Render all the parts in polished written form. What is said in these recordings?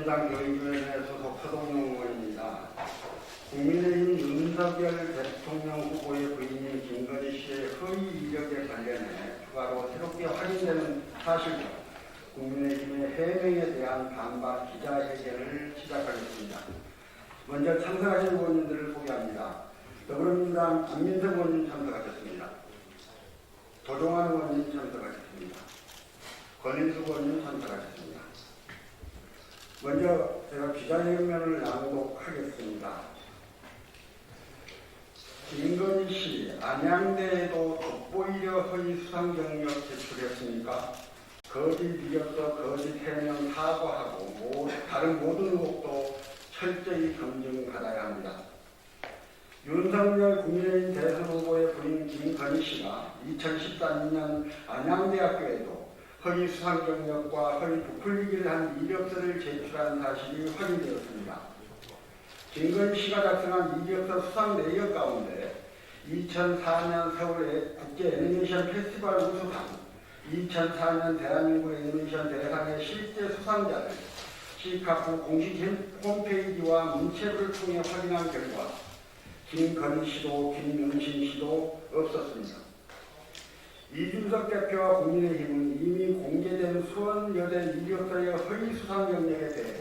더불어민주당 교육위원회 소속 서동영 의원입니다. 국민의힘 윤석열 대통령 후보의 부인인 김건희 씨의 허위 이력에 관련해 추가로 새롭게 확인되는 사실과 국민의힘의 해명에 대한 반박 기자회견을 시작하겠습니다. 먼저 참석하신 의원님들을 소개합니다. 더불어민주당 안민석 의원님 참석하셨습니다. 도종환 의원님 참석하셨습니다. 권인숙 의원님 참석하셨습니다. 먼저 제가 기자회견을 낭독하겠습니다. 김건희 씨, 안양대에도 돋보이려 허위 수상 경력 제출했습니까? 거짓 이력서, 거짓 해명 사과하고 다른 모든 의혹도 철저히 검증받아야 합니다. 윤석열 국민의힘 대선 후보의 부인 김건희 씨가 2014년 안양대학교에도 허위 수상 경력과 허위 부풀리기를 한 이력서를 제출한 사실이 확인되었습니다. 김건희 씨가 작성한 이력서 수상 내역 가운데 2004년 서울 국제 애니메이션 페스티벌 우수상, 2004년 대한민국 애니메이션 대상의 실제 수상자를 시카고 공식 홈페이지와 문체부를 통해 확인한 결과 김건희 씨도 김명신 씨도 없었습니다. 이준석 대표와 국민의힘은 이미 공개된 수원여대 이력서의 허위 수상 경력에 대해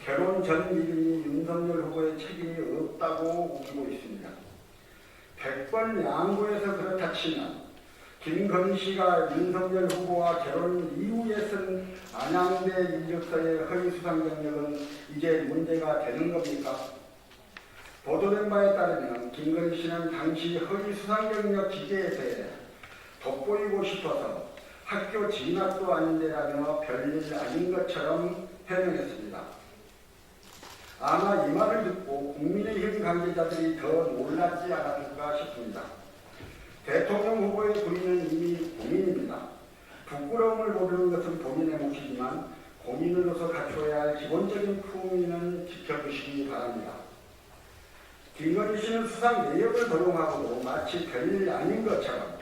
결혼 전 이름이 윤석열 후보의 책임이 없다고 우기고 있습니다. 100번 양보해서 그렇다 치면 김건희 씨가 윤석열 후보와 결혼 이후에 쓴 안양대 이력서의 허위 수상 경력은 이제 문제가 되는 겁니까? 보도된 바에 따르면 김건희 씨는 당시 허위 수상 경력 기재에 대해 돋보이고 싶어서 학교 진학도 아닌데라며 별일 아닌 것처럼 해명했습니다. 아마 이 말을 듣고 국민의힘 관계자들이 더 놀랐지 않았을까 싶습니다. 대통령 후보의 부인은 이미 고민입니다. 부끄러움을 모르는 것은 본인의 몫이지만 고민으로서 갖춰야 할 기본적인 품위는 지켜주시기 바랍니다. 김건희 씨는 수상 내역을 도용하고도 마치 별일 아닌 것처럼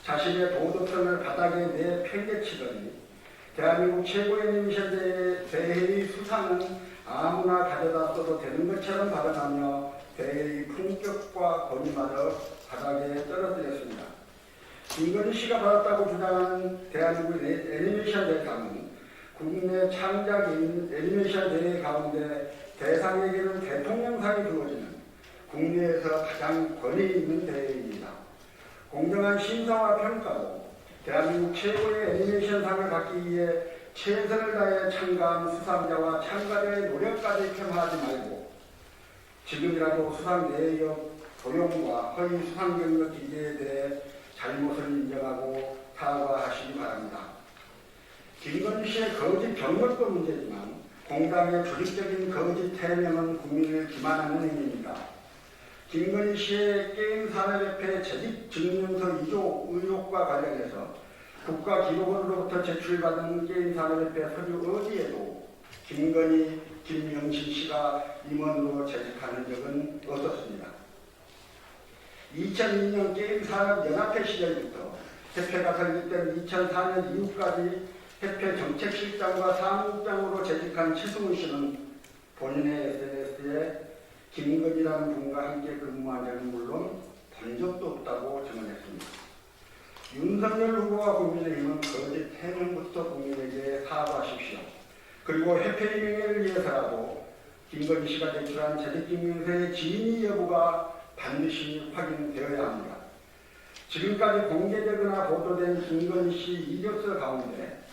자신의 도덕성을 바닥에 내팽개치더니 대한민국 최고 애니메이션 대회의 수상은 아무나 가져다 써도 되는 것처럼 발언하며 대회의 품격과 권위마저 바닥에 떨어뜨렸습니다. 김건희 씨가 받았다고 주장하는 대한민국 애니메이션 대상은 국내 창작 애니메이션 대회 가운데 대상에게는 대통령상이 주어지는 국내에서 가장 권위 있는 대회입니다. 공정한 심사와 평가로 대한민국 최고의 애니메이션상을 받기 위해 최선을 다해 참가한 수상자와 참가자의 노력까지 폄하하지 말고 지금이라도 수상 내역 도용과 허위 수상 경력 기재에 대해 잘못을 인정하고 사과하시기 바랍니다. 김건희 씨의 거짓 경력도 문제지만 공당의 조직적인 거짓 해명은 국민을 기만하는 행위입니다. 김건희 씨의 게임산업협회 재직증명서 위조 의혹과 관련해서 국가기록원으로부터 제출받은 게임산업협회 서류 어디에도 김건희, 김명신 씨가 임원으로 재직하는 적은 없었습니다. 2002년 게임산업연합회 시절부터 협회가 설립된 2004년 이후까지 협회 정책실장과 사무국장으로 재직한 최승훈 씨는 본인의 SNS에 김건희라는 분과 함께 근무한 적은 물론 본 적도 없다고 증언했습니다. 윤석열 후보와 국민의힘은 거짓 해명부터 국민에게 사과하십시오. 그리고 협회의 명예를 위해서라도 김건희 씨가 제출한 재직증명서의 진위 여부가 반드시 확인되어야 합니다. 지금까지 공개되거나 보도된 김건희 씨 이력서 가운데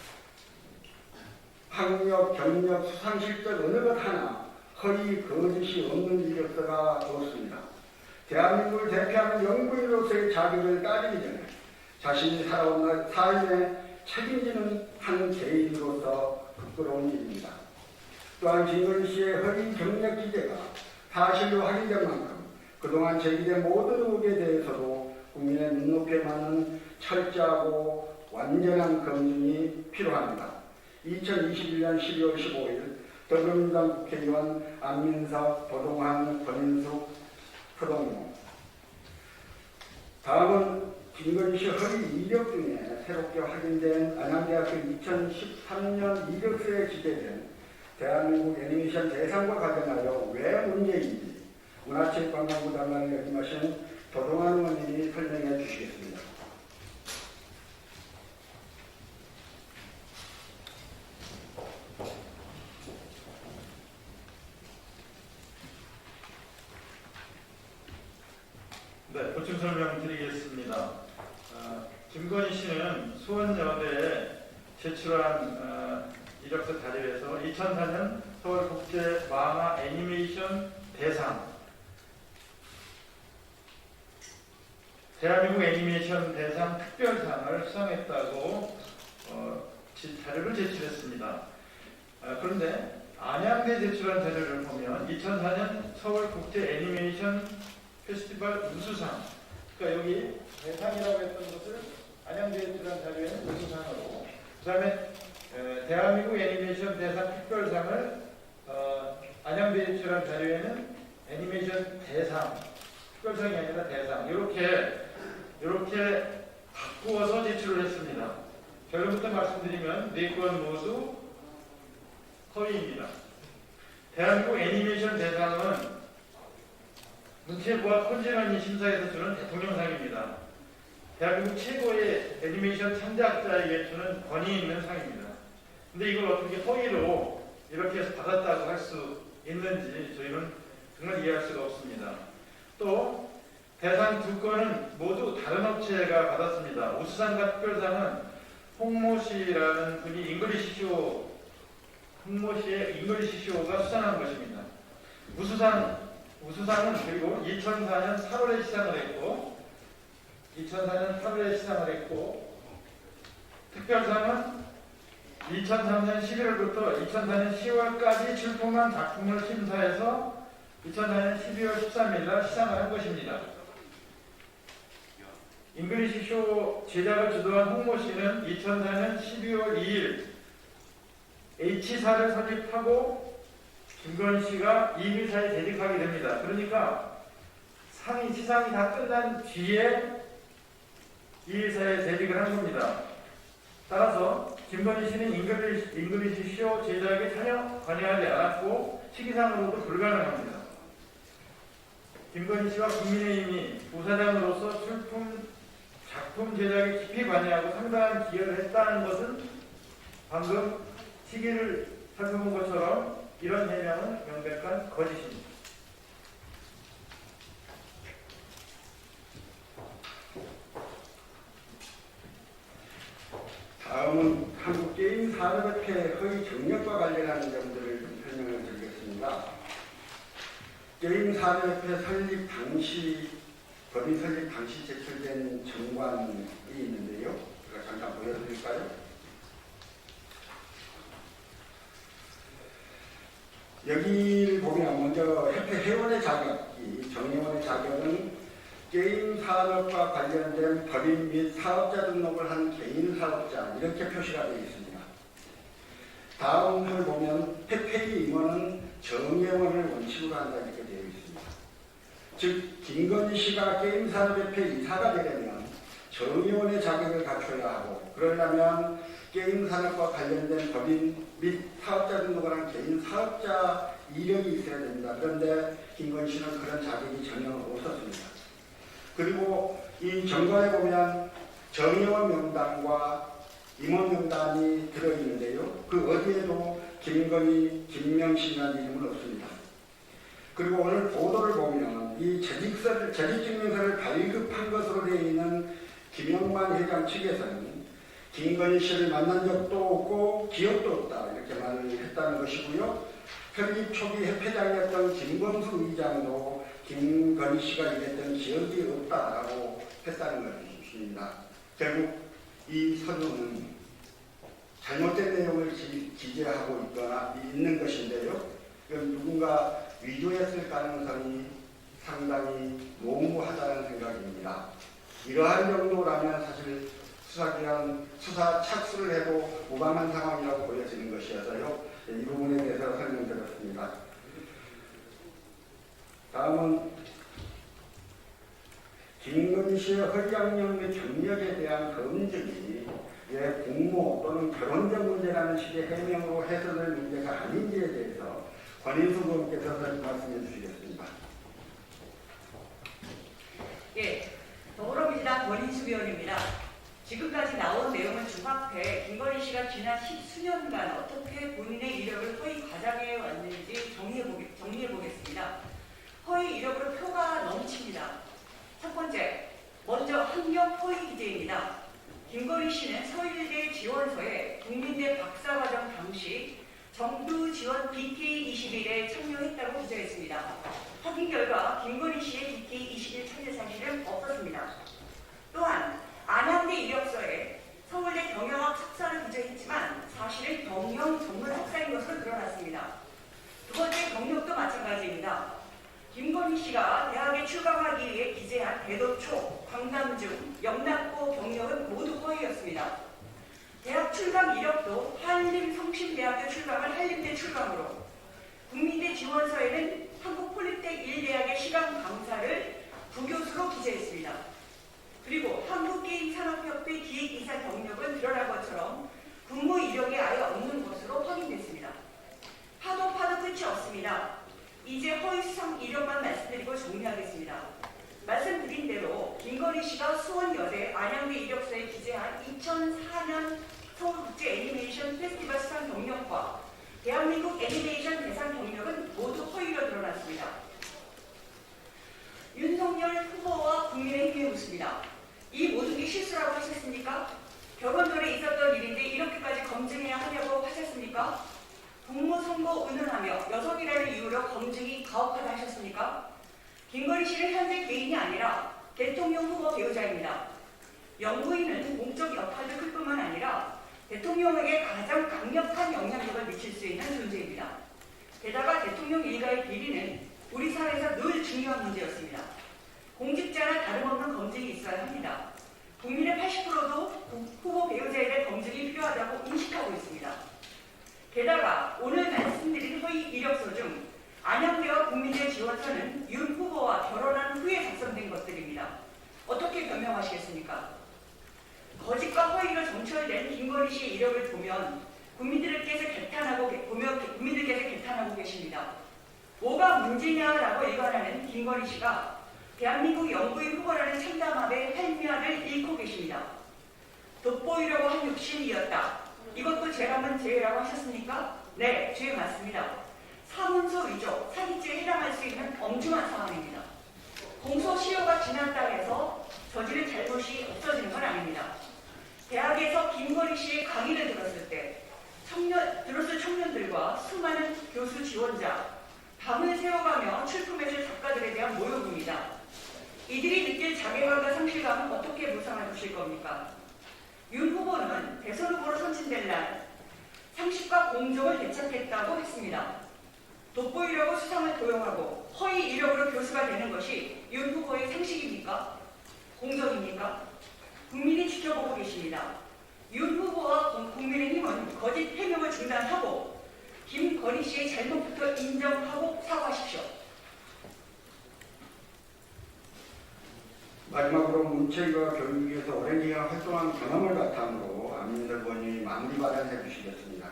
학력, 경력, 수상실적 어느 것 하나 허위, 거짓이 없는 이력서가 없습니다. 대한민국을 대표하는 영부인으로서의 자격을 따지기 전에 자신이 살아온 삶에 책임지는 한 개인으로서 부끄러운 일입니다. 또한 김건희 씨의 허위 경력 기재가 사실로 확인된 만큼 그동안 제기된 모든 의혹에 대해서도 국민의 눈높이에 맞는 철저하고 완전한 검증이 필요합니다. 2021년 12월 15일 더불어민주당 국회의원 안민석, 도종환, 권인숙, 서동용. 다음은 김건희 씨 허위 이력 중에 새롭게 확인된 안양대학교 2013년 이력서에 기재된 대한민국 애니메이션 대상과 관련하여 왜 문제인지 문화체육관광부 장관을 역임하신 조동환 의원님이 설명해 주시겠습니다. 네, 보충 설명드리겠습니다. 김건희 씨는 수원여대에 제출한 이력서 자료에서 2004년 서울국제 만화 애니메이션 대상, 대한민국 애니메이션 대상 특별상을 수상했다고 자료를 제출했습니다. 그런데 안양대 제출한 자료를 보면 2004년 서울국제 애니메이션 페스티벌 우수상, 그러니까 여기 대상이라고 했던 것을 안양대에 제출한 자료에는 우수상으로, 그 다음에 대한민국 애니메이션 대상 특별상을 안양대에 제출한 자료에는 애니메이션 대상, 특별상이 아니라 대상, 이렇게 바꾸어서 제출을 했습니다. 결론부터 말씀드리면 네 건 모두 허위입니다. 대한민국 애니메이션 대상은 문체부와 콘진원이 심사해서 주는 대통령상입니다. 대한민국 최고의 애니메이션 창작자에게 주는 권위 있는 상입니다. 근데 이걸 어떻게 허위로 이렇게 해서 받았다고 할 수 있는지 저희는 정말 이해할 수가 없습니다. 또 대상 두 건은 모두 다른 업체가 받았습니다. 우수상과 특별상은 홍모 씨라는 분이 홍모 씨의 잉글리시쇼가 수상한 것입니다. 우수상은 그리고 2004년 8월에 시상을 했고, 특별상은 2003년 11월부터 2004년 10월까지 출품한 작품을 심사해서 2004년 12월 13일 날 시상을 한 것입니다. 잉글리시쇼 제작을 주도한 홍모 씨는 2004년 12월 2일 H사를 설립하고 김건희 씨가 이미사에 재직하게 됩니다. 그러니까 시상이 다 끝난 뒤에 이미사에 재직을 한 겁니다. 따라서 김건희 씨는 잉글리시 쇼 제작에 전혀 관여하지 않았고 시기상으로도 불가능합니다. 김건희 씨와 국민의힘이 부사장으로서 작품 제작에 깊이 관여하고 상당한 기여를 했다는 것은 방금 시기를 살펴본 것처럼 이런 해명은 명백한 거짓입니다. 다음은 한국게임산업협회 허위 경력과 관련하는 점들을 좀 설명을 드리겠습니다. 게임산업협회 법인 설립 당시 제출된 정관이 있는데요. 제가 잠깐 보여드릴까요? 여기를 보면 먼저 협회 회원의 자격이, 정회원의 자격은 게임 산업과 관련된 법인 및 사업자 등록을 한 개인 사업자, 이렇게 표시가 되어 있습니다. 다음을 보면 협회의 임원은 정회원을 원칙으로 한다, 이렇게 되어 있습니다. 즉 김건희 씨가 게임산업협회 이사가 되려면 정회원의 자격을 갖춰야 하고, 그러려면 게임산업과 관련된 법인 및 사업자 등록을 한 개인 사업자 이력이 있어야 됩니다. 그런데 김건희 씨는 그런 자격이 전혀 없었습니다. 그리고 이 정관에 보면 정회원 명단과 임원 명단이 들어있는데요. 그 어디에도 김건희, 김명신이라는 이름은 없습니다. 그리고 오늘 보도를 보면 이 재직증명서를 발급한 것으로 되어 있는 김영만 회장 측에서는 김건희 씨를 만난 적도 없고 기억도 없다, 이렇게 말을 했다는 것이고요. 설립 초기 협회장이었던 김범수 의장도 김건희 씨가 일했던 기억이 없다라고 했다는 것입니다. 결국 이 서류는 잘못된 내용을 기재하고 있는 것인데요. 누군가 위조했을 가능성이 상당히 모호하다는 생각입니다. 이러한 정도라면 사실 수사기관 수사 착수를 해도 무방한 상황이라고 보여지는 것이어서요. 이 부분에 대해서 설명드렸습니다. 다음은 김건희 씨의 허위학력 및 경력에 대한 검증이 공모 또는 결혼적 문제라는 식의 해명으로 해서될 문제가 아닌지에 대해서 권인숙 의원께서 말씀해 주시겠습니다. 예, 더불어민주당 권인숙 의원입니다. 지금까지 나온 내용을 종합해 김건희 씨가 지난 10수년간 어떻게 본인의 이력을 허위 과장해 왔는지 정리해 보겠습니다. 허위 이력으로 표가 넘칩니다. 첫 번째, 먼저 학력 허위 기재입니다. 김건희 씨는 서울대 지원서에 국민대 박사과정 당시 정부 지원 BK21에 참여했다고 기재했습니다. 확인 결과 김건희 씨의 BK21 참여 사실은 없었습니다. 또한 안양대 이력서에 서울대 경영학 석사를 기재했지만 사실은 경영 전문 석사인 것으로 드러났습니다. 두 번째, 경력도 마찬가지입니다. 김건희 씨가 대학에 출강하기 위해 기재한 대도초, 광남중, 영락고 경력은 모두 허위였습니다. 대학 출강 이력도 한림성심대학교 출강을 한림대 출강으로, 국민대 지원서에는 한국폴리텍 1대학의 시간 강사를 부교수로 기재했습니다. 그리고 한국게임산업협회 기획이사 경력은 드러난 것처럼 근무 이력이 아예 없는 것으로 확인됐습니다. 파도 끝이 없습니다. 이제 허위수상 이력만 말씀드리고 정리하겠습니다. 말씀드린 대로 김건희 씨가 수원여대 안양대 이력서에 기재한 2004년 서울국제 애니메이션 페스티벌 수상 경력과 대한민국 애니메이션 대상 경력은 모두 허위로 드러났습니다. 윤석열 후보와 국민의힘에 묻습니다. 이 모든 게 실수라고 하셨습니까? 결혼 전에 있었던 일인데 이렇게까지 검증해야 하냐고 하셨습니까? 공모선거 운운하며 여성이라는 이유로 검증이 가혹하다 하셨습니까? 김건희 씨는 현재 개인이 아니라 대통령 후보 배우자입니다. 영부인은 공적 역할도 클 뿐만 아니라 대통령에게 가장 강력한 영향력을 미칠 수 있는 존재입니다. 게다가 대통령 일가의 비리는 우리 사회에서 늘 중요한 문제였습니다. 공직자나 다름없는 검증이 있어야 합니다. 국민의 80%도 후보 배우자에 대한 검증이 필요하다고 인식하고 있습니다. 게다가 오늘 말씀드린 허위 이력서 중 안양대와 국민대 지원서는 윤 후보와 결혼한 후에 작성된 것들입니다. 어떻게 변명하시겠습니까? 거짓과 허위로 정철된 김건희 씨의 이력을 보면 국민들께서 개탄하고 계십니다. 뭐가 문제냐라고 일관하는 김건희 씨가 대한민국 영부인 후보라는 참담함의 할미화를 잃고 계십니다. 돋보이려고 한 욕심이었다. 이것도 죄라고 하셨습니까? 네, 죄 맞습니다. 사문서 위조, 사기죄에 해당할 수 있는 엄중한 사안입니다. 공소시효가 지났다 해서 저지른 잘못이 없어지는 건 아닙니다. 대학에서 김건희 씨의 강의를 들었을 때 들었을 청년들과 수많은 교수 지원자, 밤을 새워가며 출품했을 작가들에 대한 모욕입니다. 이들이 느낄 자괴감과 상실감은 어떻게 보상해 주실 겁니까? 윤 후보는 대선 후보로 선출될 날 상식과 공정을 되찾겠다고 했습니다. 돋보이려고 수상을 도용하고 허위 이력으로 교수가 되는 것이 윤 후보의 상식입니까? 공정입니까? 국민이 지켜보고 계십니다. 윤 후보와 국민의힘은 거짓 해명을 중단하고 김건희 씨의 잘못부터 인정하고 사과하십시오. 마지막으로 문체위와 교육위에서 오랜 기간 활동한 경험을 바탕으로 안민석 의원이 마무리 발언해 주시겠습니다.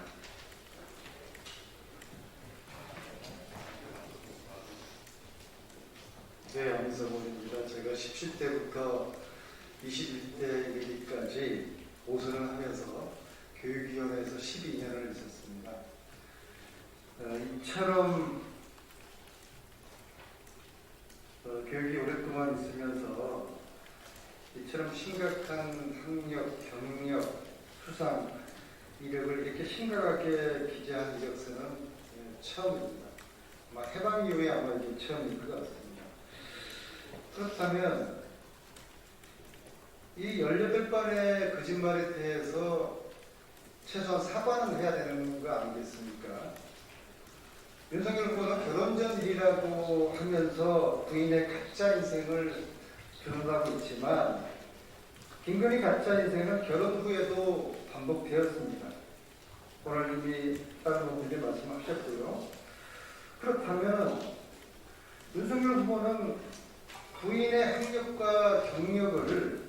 네, 안민석 의원입니다. 제가 17대부터 21대 이르기까지 오선을 하면서 교육위원회에서 12년을 있었습니다. 이처럼 교육이 오랫동안 있으면서 이처럼 심각한 학력, 경력, 수상 이력을 이렇게 심각하게 기재한 이력서는 처음입니다. 아마 해방 이후에 아마 이게 처음일 것 같습니다. 그렇다면 이 18번의 거짓말에 대해서 최소한 사과는 해야 되는 거 아니겠습니까? 윤석열 후보는 결혼 전 일이라고 하면서 부인의 가짜 인생을 드러나고 있지만 김건희 가짜 인생은 결혼 후에도 반복되었습니다. 오늘 이미 다른 분들이 말씀하셨고요. 그렇다면 윤석열 후보는 부인의 학력과 경력을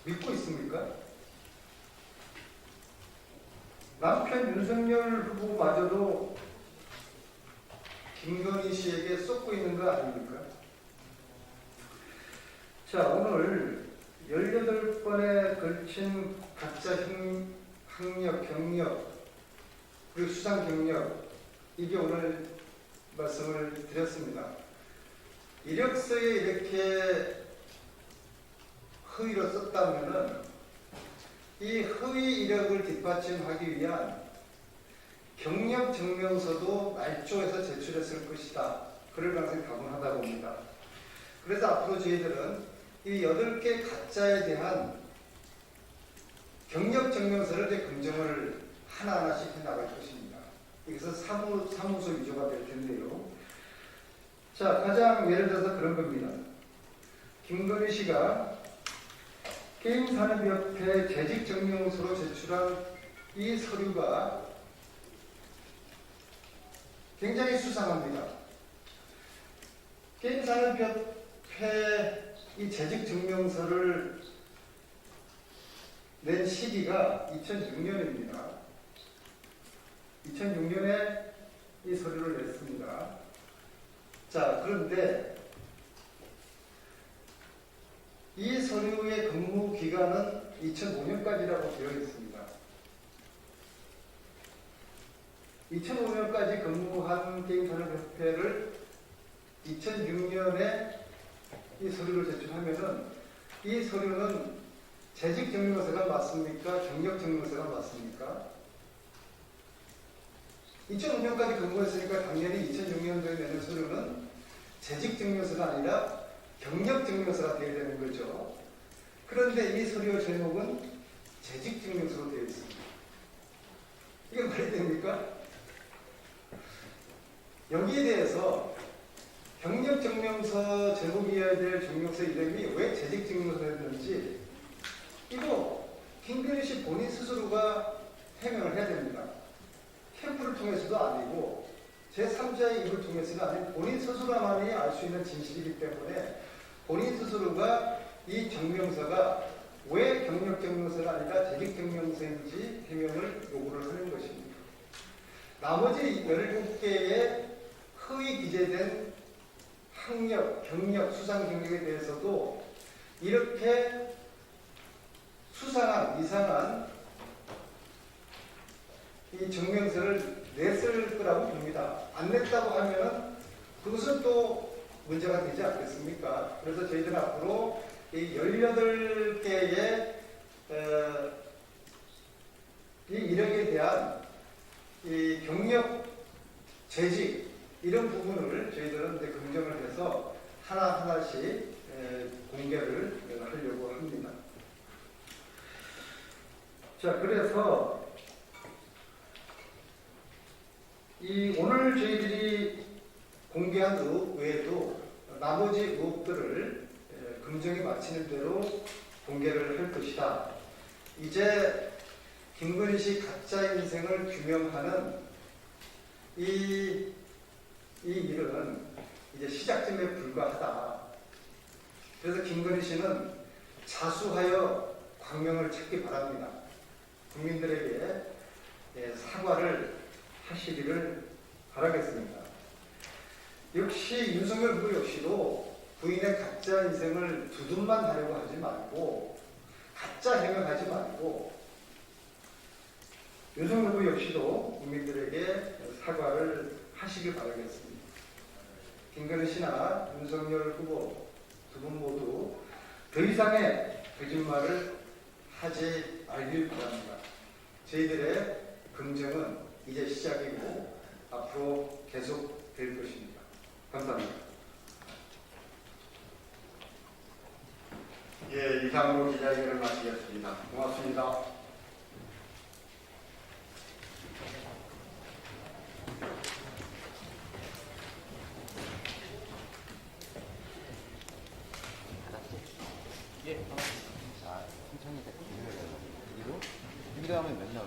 믿고 있습니까? 남편 윤석열 후보마저도 김건희 씨에게 쏟고 있는 거 아닙니까? 자, 오늘 18번에 걸친 가짜 학력, 경력, 그리고 수상 경력, 이게 오늘 말씀을 드렸습니다. 이력서에 이렇게 허위로 썼다면은 이 허위 이력을 뒷받침하기 위한 경력 증명서도 날조해서 제출했을 것이다. 그럴 가능성이 다분하다고 봅니다. 그래서 앞으로 저희들은 이 8개 가짜에 대한 경력 증명서를 이제 검증을 하나하나씩 해 나갈 것입니다. 여기서 사무소 위조가 될 텐데요. 자, 가장 예를 들어서 그런 겁니다. 김건희 씨가 게임산업협회 재직증명서로 제출한 이 서류가 굉장히 수상합니다. 게임산업협회 이 재직증명서를 낸 시기가 2006년입니다. 2006년에 이 서류를 냈습니다. 자, 그런데 이 서류의 근무 기간은 2005년까지라고 되어 있습니다. 2005년까지 근무한 게임산업협회를 2006년에 이 서류를 제출하면은 이 서류는 재직증명서가 맞습니까? 경력증명서가 맞습니까? 2005년까지 근무했으니까 당연히 2006년도에 내는 서류는 재직증명서가 아니라 경력증명서가 되어야 되는 거죠. 그런데 이 서류 제목은 재직증명서로 되어 있습니다. 이게 말이 됩니까? 여기에 대해서 경력증명서 제목이어야 될 증명서 이름이 왜 재직증명서였는지 이거 김건희 씨 본인 스스로가 해명을 해야 됩니다. 캠프를 통해서도 아니고 제3자의 입을 통해서가 아닌 본인 스스로만이 알 수 있는 진실이기 때문에 본인 스스로가 이 증명서가 왜 경력증명서가 아니라 재직증명서인지 해명을 요구를 하는 것입니다. 나머지 17개의 허위 기재된 학력, 경력, 수상 경력에 대해서도 이렇게 수상한, 이상한 이 증명서를 냈을 거라고 봅니다. 안 냈다고 하면 그것은 또 문제가 되지 않겠습니까? 그래서 저희들은 앞으로 이 18개의 이 이력에 대한 이 경력, 재직 이런 부분을 저희들은 이제 검증을 해서 하나하나씩 공개를 하려고 합니다. 자, 그래서 이 오늘 저희들이 공개한 의혹 외에도 나머지 의혹들을 검증이 마치는 대로 공개를 할 것이다. 이제 김건희 씨 가짜 인생을 규명하는 이 일은 이제 시작점에 불과하다. 그래서 김건희 씨는 자수하여 광명을 찾기 바랍니다. 국민들에게 사과를 하시기를 바라겠습니다. 역시 윤석열 후보 역시도 부인의 가짜 인생을 두둔만 하려고 하지 말고 가짜 해명하지 말고 윤석열 후보 역시도 국민들에게 사과를 하시길 바라겠습니다. 김건희 씨나 윤석열 후보 두 분 모두 더 이상의 거짓말을 하지 말길 바랍니다. 저희들의 검증은 이제 시작이고 앞으로 계속 될 것입니다. 감사합니다. 예, 이상으로 기자회견을 마치겠습니다. 고맙습니다. 예. 자, 천천히 이거 준비하면 맨날